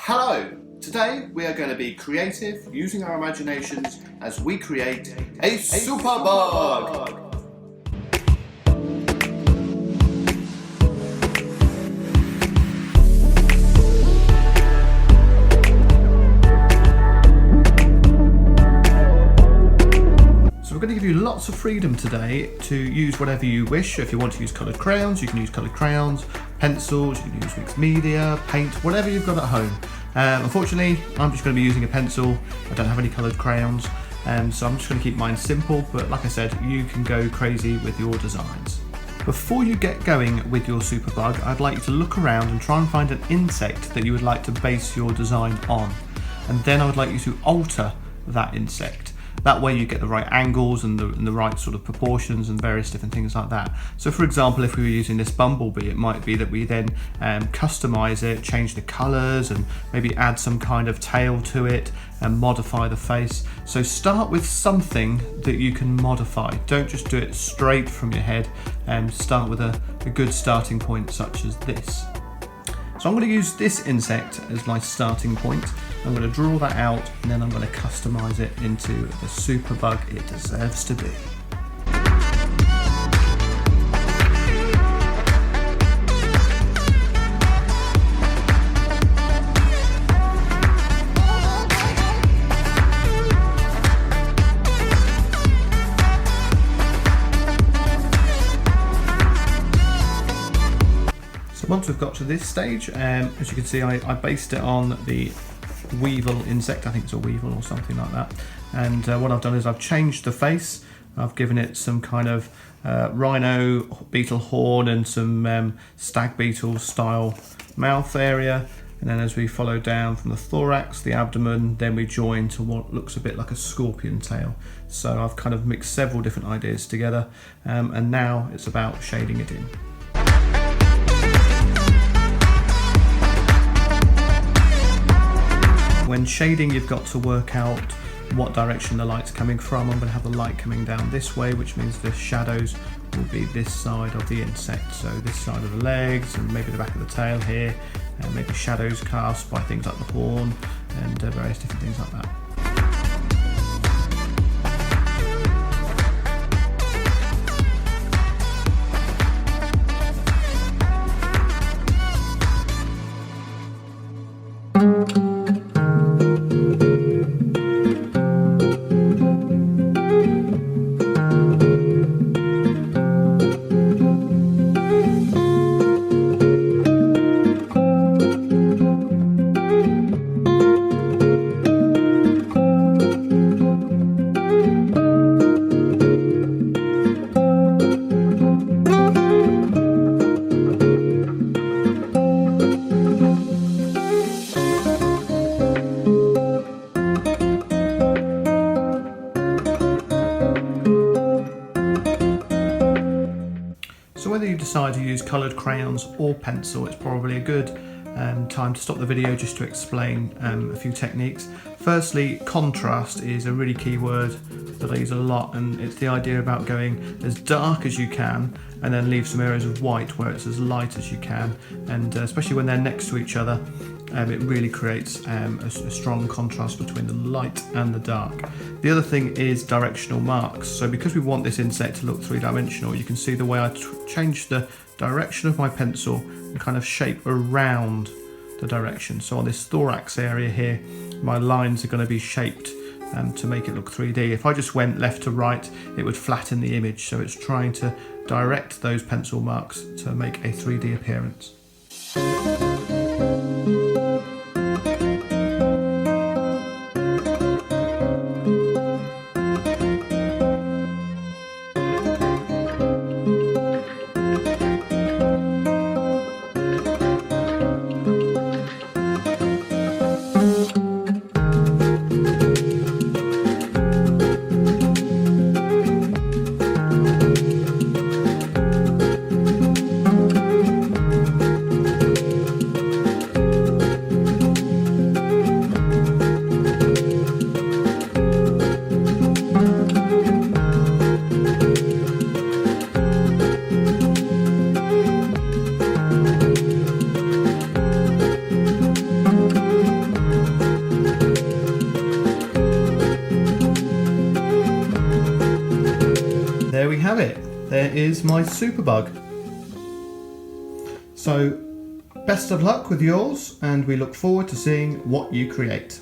Hello! Today we are going to be creative using our imaginations as we create a superbug! So we're going to give you lots of freedom today to use whatever you wish. If you want to use coloured crayons, you can use coloured crayons, pencils, you can use mixed media, paint, whatever you've got at home. Unfortunately, I'm just going to be using a pencil. I don't have any coloured crayons, so I'm just going to keep mine simple, but like I said, you can go crazy with your designs. Before you get going with your superbug, I'd like you to look around and try and find an insect that you would like to base your design on. And then I would like you to alter that insect. That way you get the right angles and the right sort of proportions and various different things like that. So for example, if we were using this bumblebee, it might be that we then customize it, change the colors and maybe add some kind of tail to it and modify the face. So start with something that you can modify. Don't just do it straight from your head, and start with a good starting point such as this. So I'm going to use this insect as my starting point. I'm going to draw that out and then I'm going to customize it into the superbug it deserves to be. So once we've got to this stage, as you can see, I based it on the weevil insect. I think it's a weevil or something like that. And what I've done is I've changed the face. I've given it some kind of rhino beetle horn and some stag beetle style mouth area. And then as we follow down from the thorax, the abdomen, then we join to what looks a bit like a scorpion tail. So I've kind of mixed several different ideas together, and now it's about shading it in. When shading, you've got to work out what direction the light's coming from. I'm going to have the light coming down this way, which means the shadows will be this side of the insect. So this side of the legs and maybe the back of the tail here, and maybe shadows cast by things like the horn and various different things like that. So whether you decide to use coloured crayons or pencil, it's probably a good time to stop the video just to explain a few techniques. Firstly, contrast is a really key word that I use a lot, and it's the idea about going as dark as you can and then leave some areas of white where it's as light as you can, and especially when they're next to each other, it really creates a strong contrast between the light and the dark. The other thing is directional marks. So because we want this insect to look three-dimensional, you can see the way I changed the direction of my pencil and kind of shape around the direction. So on this thorax area here, my lines are going to be shaped to make it look 3D. If I just went left to right, it would flatten the image. So it's trying to direct those pencil marks to make a 3D appearance. have it. There is my Superbug. So best of luck with yours, and we look forward to seeing what you create.